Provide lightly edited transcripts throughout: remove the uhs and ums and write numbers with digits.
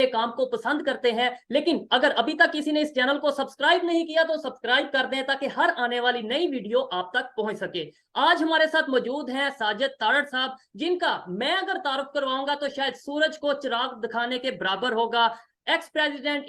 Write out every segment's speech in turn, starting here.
के काम को पसंद करते हैं। लेकिन अगर अभी तक किसी ने इस चैनल को सब्सक्राइब नहीं किया तो सब्सक्राइब कर दें ताकि हर आने वाली नई वीडियो आप तक पहुंच सके। आज हमारे साथ मौजूद हैं साजिद तारड़ साहब, जिनका मैं अगर तारुफ करवाऊंगा तो शायद सूरज को चिराग दिखाने के बराबर होगा। एक्स प्रेसिडेंट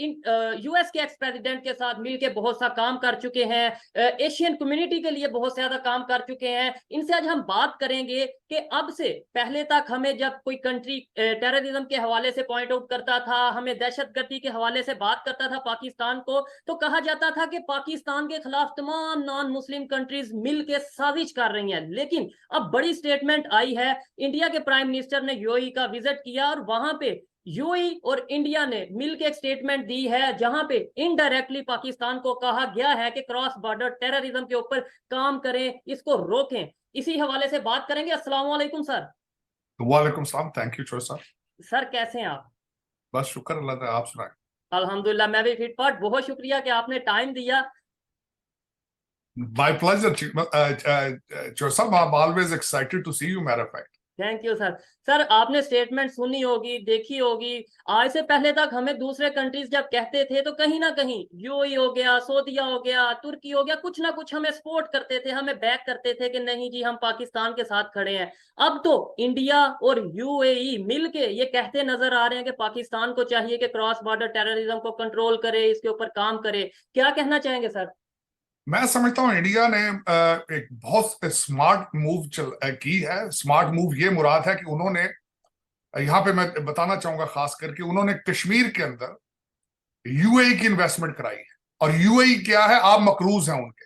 यूएस के एक्स प्रेसिडेंट के साथ मिलकर बहुत सा काम कर चुके हैं, एशियन कम्युनिटी के लिए बहुत ज्यादा काम कर चुके हैं। इनसे आज हम बात करेंगे कि अब से पहले तक हमें जब कोई कंट्री टेररिज्म के हवाले से पॉइंट आउट करता था, हमें दहशतगर्दी के हवाले से बात करता था पाकिस्तान को, तो कहा जाता था कि पाकिस्तान के खिलाफ तमाम नॉन मुस्लिम कंट्रीज मिलकर साजिश कर रही हैं। लेकिन अब बड़ी स्टेटमेंट आई है, इंडिया के प्राइम मिनिस्टर ने यूएई का विजिट किया और वहां पे यूएई और इंडिया ने मिलकर एक स्टेटमेंट दी है जहां पे इनडायरेक्टली पाकिस्तान को कहा गया है कि क्रॉस बॉर्डर टेररिज्म के ऊपर काम करें, इसको रोकें। इसी हवाले से बात करेंगे। अस्सलाम वालेकुम सर। वालेकुम सलाम। Thank you sir. सर कैसे हैं आप? बस शुक्र अल्लाह का, आप सुनाएं। अल्हम्दुलिल्लाह मैं भी फिट फाट। बहुत शुक्रिया कि आपने टाइम दिया। My pleasure, Joseph. I'm always excited to see you, matter of fact. Thank you sir. Sir आपने स्टेटमेंट सुनी होगी, देखी होगी। आज से पहले तक हमें दूसरे कंट्रीज जब कहते थे तो कहीं ना कहीं यूएई हो गया, सऊदीया हो गया, तुर्की हो गया, कुछ ना कुछ हमें सपोर्ट करते थे, हमें बैक करते थे कि नहीं जी हम पाकिस्तान के साथ खड़े हैं। अब तो इंडिया और यूएई मिलके ये कहते नजर आ रहे हैं कि पाकिस्तान को चाहिए कि क्रॉस बॉर्डर टेररिज्म को कंट्रोल करे, इसके ऊपर काम करे। क्या कहना चाहेंगे सर? मैं समझता हूँ इंडिया ने एक बहुत स्मार्ट मूव की है। स्मार्ट मूव ये मुराद है कि उन्होंने, यहाँ पे मैं बताना चाहूंगा खास करके, उन्होंने कश्मीर के अंदर यूएई की इन्वेस्टमेंट कराई है। और यूएई क्या है, आप मकरूज हैं उनके।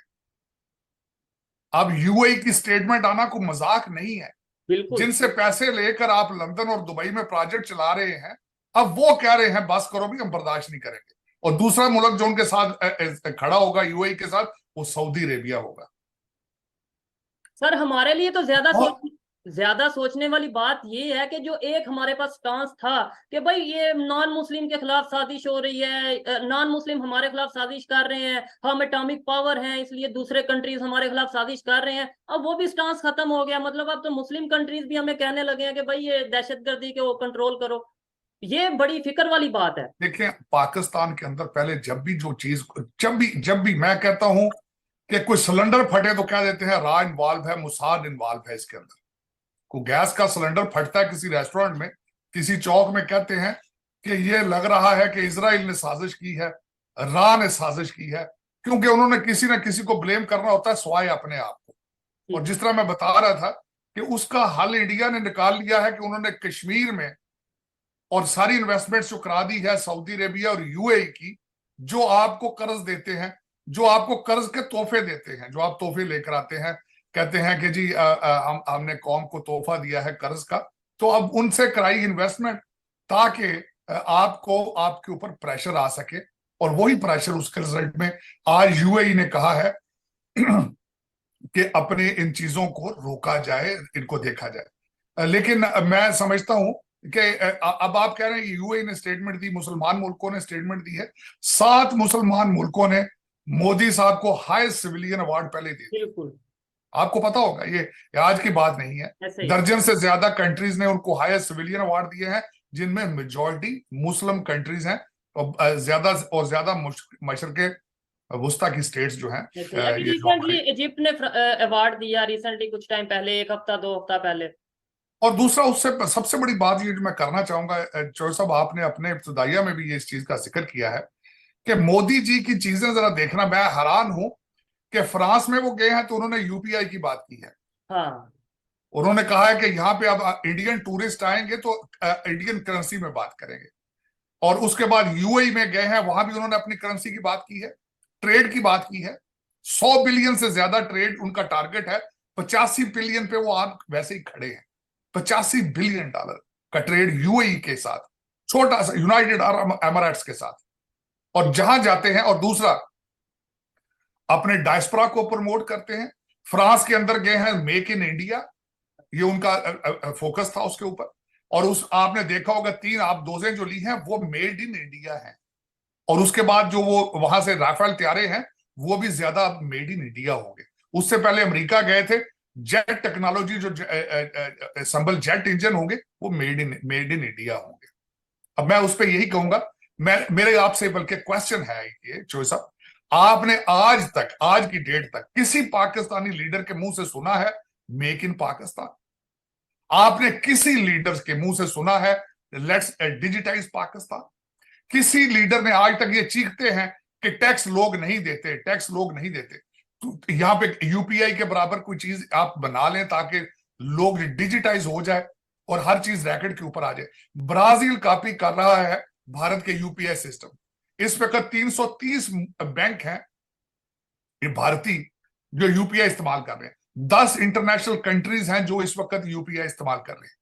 अब यूएई की स्टेटमेंट आना कोई मजाक नहीं है। बिल्कुल। जिनसे पैसे लेकर आप लंदन और दुबई में प्रोजेक्ट चला रहे हैं, अब वो कह रहे हैं बस करो भी, हम बर्दाश्त नहीं करेंगे। और दूसरा मुल्क जो उनके साथ खड़ा होगा यूएई के साथ, वो सऊदी अरेबिया होगा। सर हमारे लिए तो ज्यादा सोचने वाली बात ये है कि जो एक हमारे पास स्टांस था कि भाई ये नॉन मुस्लिम के खिलाफ साजिश हो रही है, नॉन मुस्लिम हमारे खिलाफ साजिश कर रहे हैं, हम एटॉमिक पावर हैं इसलिए दूसरे कंट्रीज हमारे खिलाफ साजिश कर रहे हैं, अब वो भी स्टांस खत्म हो गया। मतलब अब तो मुस्लिम कंट्रीज भी हमें कहने लगे हैं कि भाई ये दहशतगर्दी के वो कंट्रोल करो। ये बड़ी फिक्र वाली बात है। देखिए, पाकिस्तान के अंदर पहले जब भी जो चीज, जब भी मैं कहता हूं कि कोई सिलेंडर फटे तो कह देते हैं रा इन्वॉल्व है, मुसाद इन्वॉल्व है इसके अंदर। को गैस का सिलेंडर फटता है किसी रेस्टोरेंट में, किसी चौक में, कहते हैं कि ये लग रहा है कि इजराइल ने साजिश की है, रा ने साजिश की है, क्योंकि उन्होंने किसी ना किसी को ब्लेम करना होता है स्वाय अपने आप को। और जिस तरह मैं बता रहा था कि उसका हल इंडिया ने निकाल लिया है कि उन्होंने कश्मीर में और सारी इन्वेस्टमेंट जो करा दी है सऊदी अरेबिया और यूएई की, जो आपको कर्ज देते हैं, जो आपको कर्ज के तोहफे देते हैं, जो आप तोहफे लेकर आते हैं, कहते हैं कि जी हमने कौम को तोहफा दिया है कर्ज का, तो अब उनसे कराई इन्वेस्टमेंट ताकि आपको आपके ऊपर प्रेशर आ सके। और वही प्रेशर उसके रिजल्ट में आज यूएई ने कहा है कि अपने इन चीजों को रोका जाए, इनको देखा जाए। लेकिन मैं समझता हूं कि अब आप कह रहे हैं कि यूएई ने स्टेटमेंट दी, मुसलमान मुल्कों ने स्टेटमेंट दी है। 7 मुसलमान मुल्कों ने मोदी साहब को हाईएस्ट सिविलियन अवार्ड पहले दिए। बिल्कुल, आपको पता होगा, ये आज की बात नहीं है। दर्जन से ज्यादा कंट्रीज ने उनको हाईएस्ट सिविलियन अवार्ड दिए हैं, जिनमें मेजॉरिटी मुस्लिम कंट्रीज हैं और ज्यादा मशरके वुस्ता की स्टेट्स जो हैं। रिसेंटली इजिप्ट ने अवार्ड दिया, रिसेंटली कुछ टाइम पहले, 1 हफ्ता 2 हफ्ता पहले। और दूसरा, उससे सबसे बड़ी बात ये जो मैं करना चाहूंगा, चौधरी साहब आपने अपने इब्तिदाइया में भी ये इस चीज का जिक्र किया है कि मोदी जी की चीजें जरा देखना। मैं हैरान हूं कि फ्रांस में वो गए हैं तो उन्होंने यूपीआई की बात की है। हाँ, उन्होंने कहा है कि यहाँ पे अब इंडियन टूरिस्ट आएंगे तो इंडियन करेंसी में बात करेंगे। और उसके बाद यूएई में गए हैं, वहां भी उन्होंने अपनी करेंसी की बात की है, ट्रेड की बात की है। 100 बिलियन से ज्यादा ट्रेड उनका टारगेट है। 85 बिलियन पे वो आज वैसे ही खड़े हैं। 85 बिलियन डॉलर का ट्रेड यूएई के साथ, छोटा सा यूनाइटेड अरब एमिरेट्स के साथ, और जहां जाते हैं। और दूसरा, अपने डायस्पोरा को प्रमोट करते हैं। फ्रांस के अंदर गए हैं, मेक इन इंडिया, ये उनका फोकस था उसके ऊपर। और उस आपने देखा होगा 3 आप डोजें जो ली हैं वो मेड इन इंडिया हैं। और उसके बाद जो वो वहां से राफेल तैयारे हैं वो भी ज्यादा मेड इन इंडिया होंगे। उससे पहले अमेरिका गए थे, जेट टेक्नोलॉजी जो संबल जेट इंजन होंगे वो मेड इन इंडिया होंगे। अब मैं उस पर यही कहूंगा, मेरे आपसे बल्कि क्वेश्चन है ये चोई साहब, आपने आज तक, आज की डेट तक किसी पाकिस्तानी लीडर के मुंह से सुना है मेक इन पाकिस्तान? आपने किसी लीडर के मुंह से सुना है लेट्स डिजिटाइज पाकिस्तान? किसी लीडर ने आज तक ये चीखते हैं कि टैक्स लोग नहीं देते, टैक्स लोग नहीं देते? तो यहां पे यूपीआई के बराबर कोई चीज आप बना लें ताकि लोग डिजिटाइज हो जाए और हर चीज रैकेट के ऊपर आ जाए। ब्राजील कॉपी कर रहा है भारत के यूपीआई सिस्टम। इस वक्त 330 बैंक हैं ये भारतीय जो यूपीआई इस्तेमाल कर रहे हैं। 10 इंटरनेशनल कंट्रीज हैं जो इस वक्त यूपीआई इस्तेमाल कर रहे हैं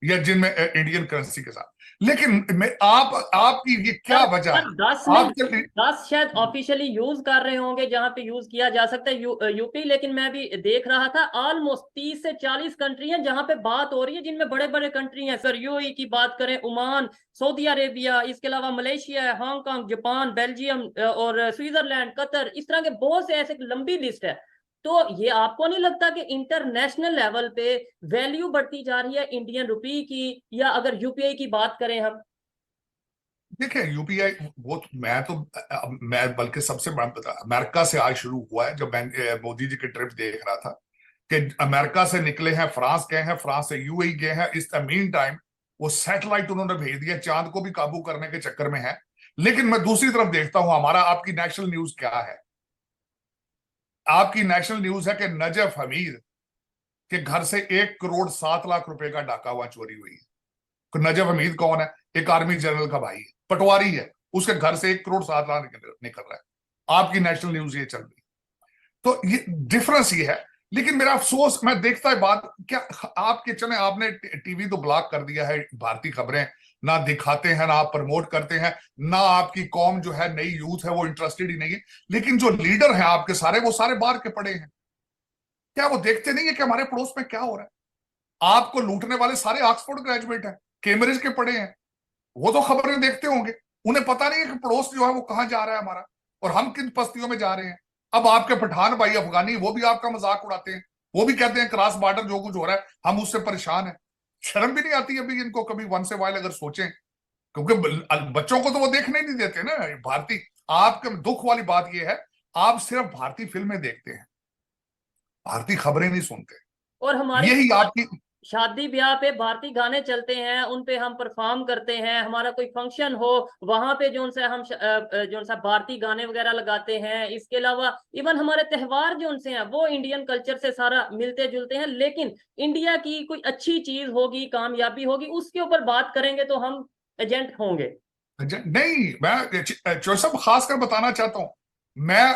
या जिनमें इंडियन करेंसी के साथ। लेकिन आपकी ये क्या वजह है? 10 शायद ऑफिशियली यूज कर रहे होंगे जहां पे यूज किया जा सकता है यूपी, लेकिन मैं भी देख रहा था ऑलमोस्ट 30 से 40 कंट्री हैं जहां पे बात हो रही है, जिनमें बड़े बड़े कंट्री हैं सर। यूएई की बात करें, ओमान, सऊदी अरेबिया, इसके अलावा मलेशिया, हांगकांग, जापान, बेल्जियम और स्विट्जरलैंड, कतर, इस तरह के बहुत से ऐसे लंबी लिस्ट है। तो ये आपको नहीं लगता कि इंटरनेशनल लेवल पे वैल्यू बढ़ती जा रही है इंडियन रुपी की, या अगर यूपीआई की बात करें हम? देखिए यूपीआई मैं बल्कि सबसे बड़ा अमेरिका से आज शुरू हुआ है। जब मैं मोदी जी की ट्रिप देख रहा था कि अमेरिका से निकले हैं, फ्रांस गए हैं, फ्रांस से यूएई गए हैं, इस मीन टाइम वो सैटेलाइट उन्होंने भेज दिया, चांद को भी काबू करने के चक्कर में है। लेकिन मैं दूसरी तरफ देखता हूं हमारा, आपकी नेशनल न्यूज क्या है? आपकी नेशनल न्यूज है कि नजफ हमीद के घर से 1,07,00,000 रुपए का डाका हुआ चोरी हुई है। तो नजफ हमीद कौन है? एक आर्मी जनरल का भाई है, पटवारी है, उसके घर से 1,07,00,000 निकल रहा है। आपकी नेशनल न्यूज ये चल रही है। तो ये डिफरेंस ये है। लेकिन मेरा अफसोस, मैं देखता है बात क्या आपके, चले आपने टीवी तो ब्लॉक कर दिया है, भारतीय खबरें ना दिखाते हैं, ना आप प्रमोट करते हैं, ना आपकी कौम जो है, नई यूथ है, वो इंटरेस्टेड ही नहीं है। लेकिन जो लीडर हैं आपके सारे, वो सारे बाहर के पड़े हैं। क्या वो देखते नहीं है कि हमारे पड़ोस में क्या हो रहा है? आपको लूटने वाले सारे ऑक्सफोर्ड ग्रेजुएट हैं, कैम्ब्रिज के पढ़े हैं, वो तो खबरें देखते होंगे। उन्हें पता नहीं है कि पड़ोस जो है वो कहां जा रहा है हमारा, और हम किन बस्तियों में जा रहे हैं। अब आपके पठान भाई अफगानी, वो भी आपका मजाक उड़ाते हैं, वो भी कहते हैं क्रॉस बॉर्डर जो कुछ हो रहा है हम उससे परेशान हैं। शर्म भी नहीं आती अभी इनको कभी वन से वाइल अगर सोचें? क्योंकि बच्चों को तो वो देखने नहीं देते ना भारतीय। आपके दुख वाली बात ये है, आप सिर्फ भारतीय फिल्में देखते हैं, भारतीय खबरें नहीं सुनते। और हमारी यही आपकी शादी ब्याह पे भारतीय गाने चलते हैं, उन पे हम परफॉर्म करते हैं। हमारा कोई फंक्शन हो वहां पे जो उनसे हम जो सा भारतीय गाने वगैरह लगाते हैं। इसके अलावा इवन हमारे त्योहार जो उनसे हैं वो इंडियन कल्चर से सारा मिलते जुलते हैं। लेकिन इंडिया की कोई अच्छी चीज होगी, कामयाबी होगी, उसके ऊपर बात करेंगे तो हम एजेंट होंगे। नहीं। मैं साहब खासकर बताना चाहता हूं, मैं